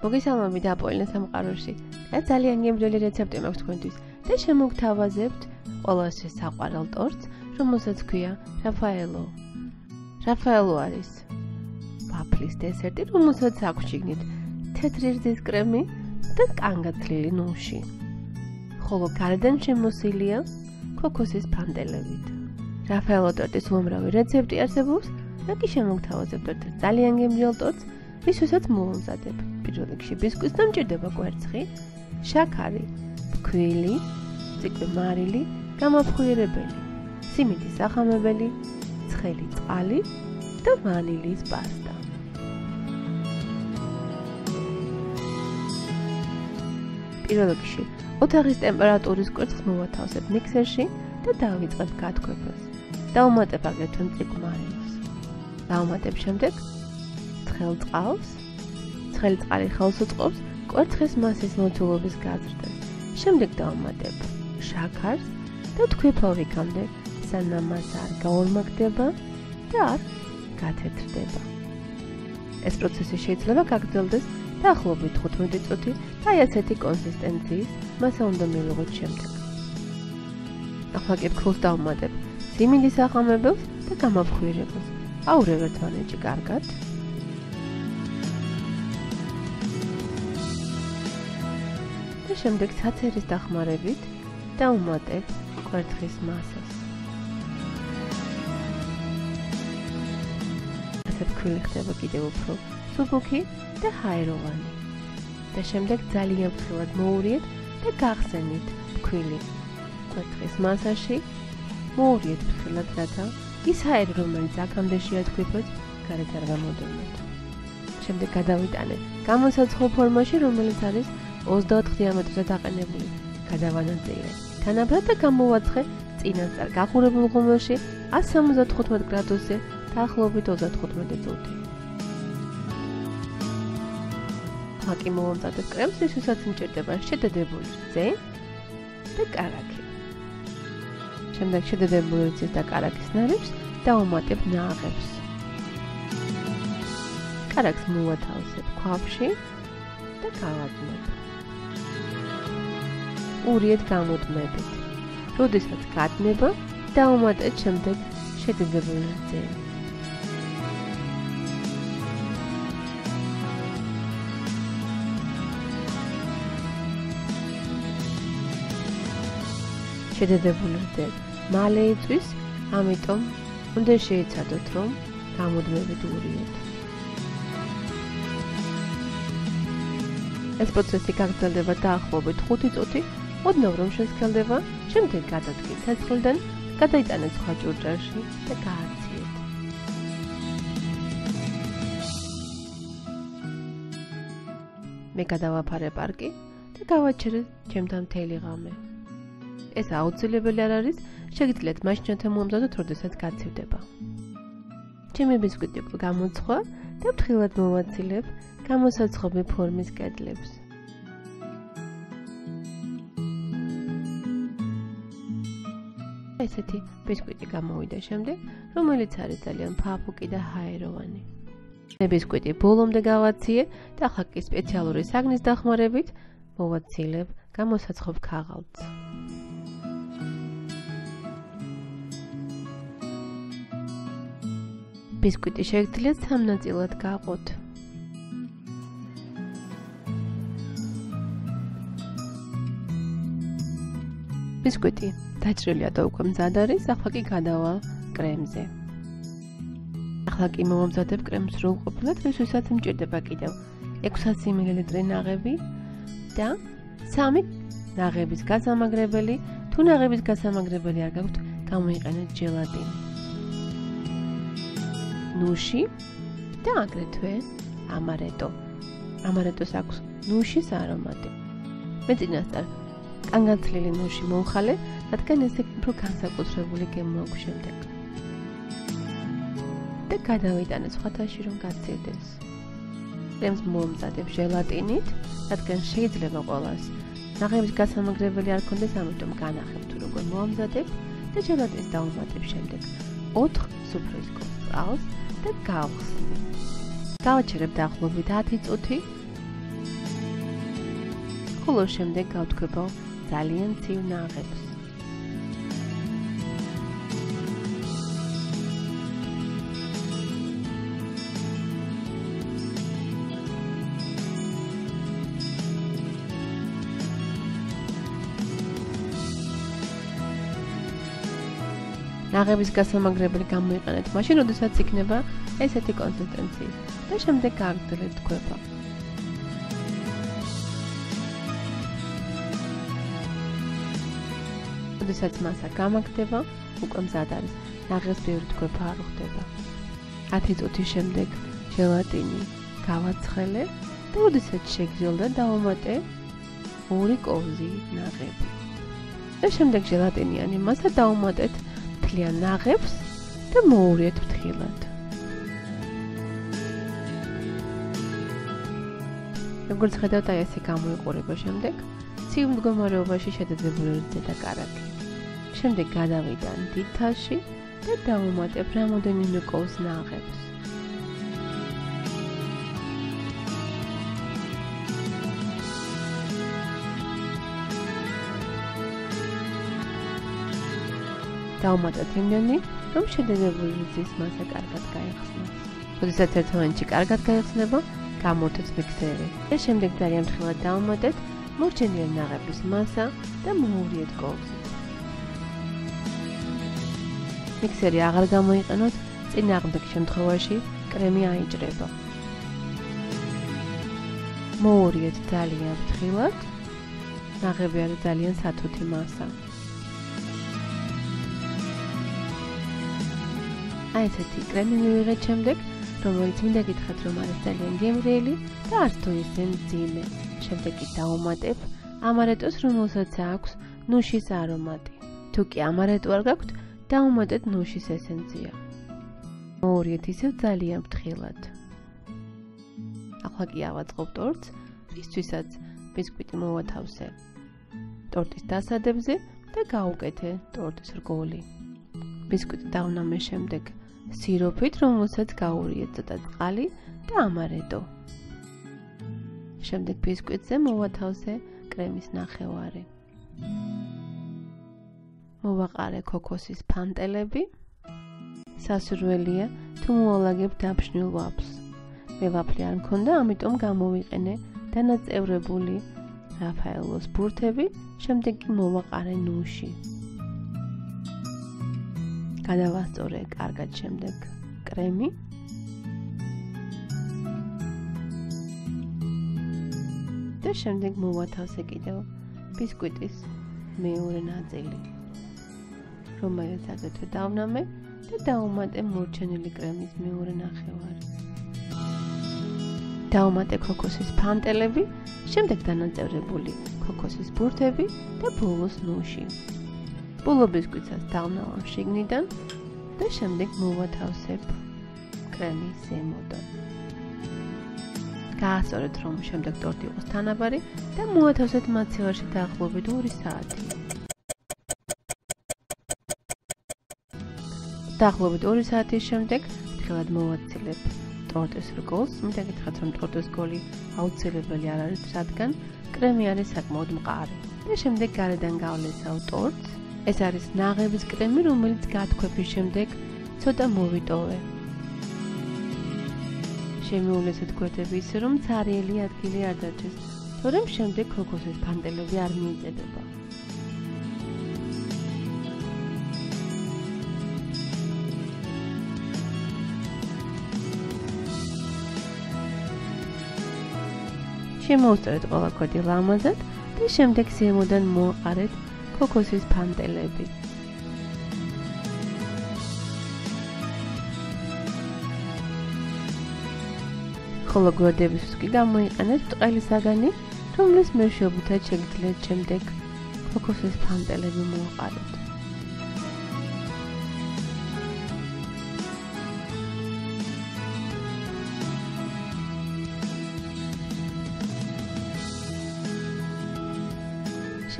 მოგესალმებით აპოლინა სამყაროში. და ძალიან გემრიელი რეცეპტი მაქვს თქვენთვის და შემოგთავაზებთ ყველასთვის საყვარელ ტორტს, რომელსაც ქვია რაფაელო. რაფაელო არის ვაფლის დესერტი, რომელსაც აქვს შიგნით თეთრი რძის კრემი და კანგათლილი ნუში. ხოლო გარედან შემოსილია ქოქოსის ფანტელებით. რაფაელო ტორტის უამრავი რეცეპტი არსებობს და კი შემოგთავაზებთ ერთ ძალიან გემრიელ ტორტს, რისთვისაც მოვამზადებ. პირველ რიგში ბისკვიტს და მჭირდება კვერცხი, შაქარი, ფქვილი, ციკვე მარილი, გამაფხვიერებელი, სიმინდის სახამებელი, ცხელი წყალი და ვანილის პასტა. პირველ რიგში ოთახის ტემპერატურის კვერცხს მოვათავსებ მიქსერში და დავიწყებ გათქვებას. დავუმატებ აგრეთვე ციკვე მარილს. დავუმატებ შემდეგ ცხელ წყალს. ცხელი წყალი ხელს უწყობს კვერცხის მასის მოცულობის გაზრდას. შემდეგ დავუმატებ შაქარს და ვთქვიფავ იქამდე, სანამ მას არ გაორმაგდება და არ გათეთრდება. ეს პროცესი შეიძლება გაგრძელდეს დაახლოებით 15 წუთი და აი ასეთი კონსისტენციის მასა უნდა მივიღოთ შემდეგ. ახლა კი ფქვილს დავუმატებ სიმინდის სახამებელს და გამაფხვიერებელს. აურევ ერთმანეთში კარგად. და შემდეგ ცაცერის დახმარებით დავუმატებ კვერცხის მასას. ასე ფქვილი ხდება კიდევ უფრო სუბუქი და ჰაეროვანი. და შემდეგ ძალიან ფრთხილად მოურიეთ და გახსენით ფქვილი კვერცხის მასაში. მოურიეთ ფრთხილად, რათა ის ჰაერი, რომელიც აქამდე შეათქვიფოთ, გარეთ არ გამოდონოთ. შემდეგ გადავიტანეთ გამოსაცხო ფორმაში, რომელიც არის 24 დიამეტრზე დაყენებული. გადავანაწილე თანაბრად და გამოვაცხე წინასწარ გახურებულ ღუმელში 175 გრადუსზე დაახლოებით 35 წუთი. ახლა მოვამზადებ კრემს, რისთვისაც მჭირდება შედედებული რძე და კარაქი. შემდეგ შედედებული რძის და კარაქის ნარევს დავუმატებ ნაღებს. კარაქს მოვათავსებ ქვაბში და გავადმებ. ურიეთ გამოდმებით. როდესაც გადნება, დავუმატეთ შემდეგ შედედებული რძე. შედედებული რძე მალე იწვის, ამიტომ უნდა შეეცადოთ, რომ გამოდმებით ურიეთ. ეს პროცესი გაგრძელდება დაახლოებით 5 წუთი. ოდნავ რომ შესქელდება, შემდეგ გადადგეთ ცეცხლიდან, გადაიტანეთ სხვა ჭურჭელში და გააციეთ. მე გადავაფარე პარკი და გავაჩერე ჩემთან მთელი ღამე. ეს აუცილებელი არ არის, შეგიძლიათ მაშინათო მომზადოთ, როდესაც გაცივდება. ჩემი ბისკვიტი გამოცხვა და ფრთხილად მოვაცილებ გამოსაცხობი ფორმის კედლებს. ესეთი ბისკვიტი გამოვიდა შემდეგ, რომელიც არის ძალიან ფაფუკი და ჰაეროვანი. მე ბისკვიტი ბოლომდე გავაციე და ახლა კი სპეციალური საგნის დახმარებით მოვაცილებ გამოსაცხობ ქაღალდს. ბისკვიტი შეგიძლიათ 3 ნაწილად გაყოთ. ბისკვიტი დაჭრილია და უკვე მზად არის, ახლა კი გადავალ კრემზე. ახლა კი მოვამზადებ კრემს სრულყოფილად, რისთვისაც მჭირდება კიდევ 600 მl ნაღები და 3 ნაღების გასამაგრებელი. თუ ნაღების გასამაგრებელი არ გაქვთ, გამოიყენეთ ჟელატინი. ნუში და აგრეთვე ამარეტო. ამარეტოს აქვს ნუშის არომატი. მე წინასწარ კანგათლილი ნუში მოვხალე, რადგან ესე უფრო განსაკუთრებული გემო აქვს შემდეგ. და გადავიტანე სხვათაში, რომ გაცივდეს. კრემს მოვამზადებ ჟელატინით, რადგან შეიძლება ყველას ნაღების გასამაგრებელი არ ქონდეს, ამიტომ განახებ თუ როგორ მოვამზადებ და ჟელატინს დავუმატებ შემდეგ 4 სუფრისკო წყალს და გავხსნი. გავაჩერებ დაახლოებით 10 წუთი ხოლო შემდეგ გავთქვებო ძალიან ცივ ნაღებს. ნაღების გასამაგრებელი გამოიყენეთ მაშინ, როდესაც იქნება ესეთი კონსისტენციის და შემდეგ გააგრძელებთ თქვება. როდესაც მასა გამაგდება, უკვე მზად არის. ნაღებს ბევრი თქვება არ ხდება. 10 წუთის შემდეგ ჟელატინი გავაცხელე და როდესაც შეგრძელდა დავამატე 2 კოვზი ნაღები. და შემდეგ ჟელატინიანი მასა დავამატეთ მთლიან ნაღებს და მოურიეთ ფრთხილად. როგორც ხედავთ, აი ესე გამოიყურება შემდეგ. ცივ მდგომარეობაში შედედებული რიცხვა კარგი. შემდეგ გადავიდან დიდ თასში და დავუმატებ რამოდენიმე კოვს ნაღებს. დავუმატოთ იმდენი, რომ შედედებული რიცხვის მასა კარგად გაიხსნას. როდესაც ერთ მომენტში კარგად გაიხსნება, გამორთეთ მიქსერი და შემდეგ ძალიან ფრთხილად დავუმატეთ მორჩენილი ნაღების მასა და მოურიეთ კოვზით. მიქსერი აღარ გამოიყენოთ, წინააღმდეგ შემთხვევაში კრემი აიჭრება. მოურიეთ ძალიან ფრთხილად, ნაღები არის ძალიან სათუთი მასა. აი ესეთი კრემი მივიღეთ შემდეგ, რომელიც მინდა გითხრათ, რომ არის ძალიან გემრიელი და არც თუ ისე მძიმე. შემდეგ კი დავუმატებ ამარეტოს, რომელსაც აქვს ნუშის არომატი. თუ კი ამარეტო არ გაქვთ, დავუმატეთ ნუშის ესენცია. მოურიეთ ისევ ძალიან ფრთხილად. ახლა კი ავაწყობ ტორტს, რისთვისაც ბისკვიტი მოვათავსე ტორტის დასადებზე და გავუკეთე ტორტის რგოლი. ბისკვიტი დავნამე შემდეგ სიროფით, რომელსაც გაურიეთ ცოტა წყალი და ამარეტო. შემდეგ ბისკვიტზე მოვათავსე კრემის ნახევარი. მოვაყარე ქოქოსის ფანტელები. სასურველია თუ მოალაგებ დაფშნილ ვაფლს. მე ვაფლი არ მქონდა, ამიტომ გამოვიყენე დანაწევრებული რაფაელოს ბურთები, შემდეგ კი მოვაყარე ნუში. გადავასწორე კარგად შემდეგ კრემი. და შემდეგ მოვათავსე კიდევ ბისკვიტის მეორე ნაწილი, რომელიც აგრეთვე დავნამე და დავუმატე მორჩენილი კრემის მეორე ნახევარი. დავუმატე ქოქოსის ფანტელები, შემდეგ დანაწევრებული ქოქოსის ბურთები და ბოლოს ნუში. ბოლო ბისკვიტსაც დავნავ შიგნიდან და შემდეგ მოვათავსებ კრემის ზემოდან. გაასწორეთ, რომ შემდეგ ტორტი იყოს თანაბარი და მოვათავსეთ მაცივარში დაახლოებით 2 საათი. დაახლოებით 2 საათის შემდეგ ფრთხილად მოვაცილებ ტორტის რგოლს. მინდა გითხრათ, რომ ტორტის რგოლი აუცილებელი არ არის, რადგან კრემი არის საკმაოდ მყარი. და შემდეგ გარედან გავლესავ ტორტს. ეს არის ნაღების კრემი, რომელიც გათქვების შემდეგ ცოტა მოვიტოვე. შემოულესეთ გვერდები ისე, რომ ცარიელი ადგილი არ დაჭრეს, თორემ შემდეგ ქოქოსის ფანტელები არ მიიწედება. შემოუსწორეთ ყველა გვერდი ლამაზად და შემდეგ ზემოდან მოაყარეთ ქოქოსის ფანტელები. ხოლო გვერდებისთვის კი გამოიყენეთ ბრტყელი საგანი, რომლის მეშვეობითაც შეგიძლიათ შემდეგ ქოქოსის ფანტელები მოაყაროთ.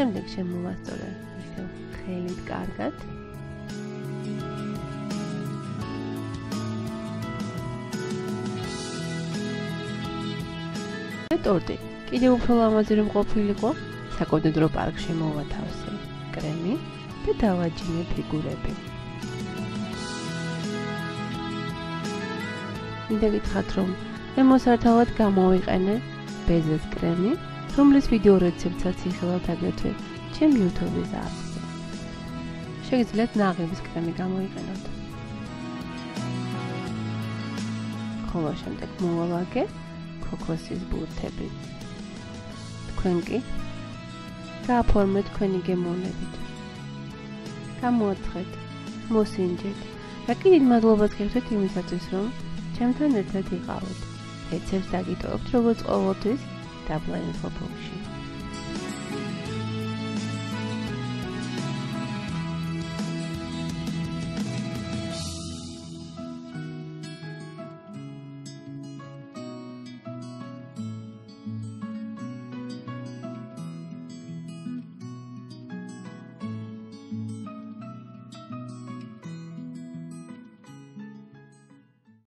შემდეგ შემოვასწორე ისევ ხელით კარგად. ტორტი კიდევ უფრო ლამაზი რომ ყოფილიყო, საკონდიტრო პარკში მოვათავსე კრემი და დავაჯინე ფიგურები. მინდა გითხრათ, რომ მე მოსართავად გამოვიყენე ბეზეს კრემი, რომლის ვიდეო რეცეპტსაც იხილავთ აგრეთვე ჩემ YouTube-ის არხზე. შეგიძლიათ ნაღების კრემი გამოიყენოთ. ხოლო შემდეგ მოვალაგე ქოქოსის ბურთები. თქვენ კი გააფორმეთ თქვენი გემოვნებით. გამოაცხეთ, მოსინჯეთ და კიდევ მადლობას გიხდით იმისათვის, რომ ჩემთან ერთად იყავით. რეცეპტს დაგიტოვებთ როგორც ყოველთვის დაბლა ინფობოქსში.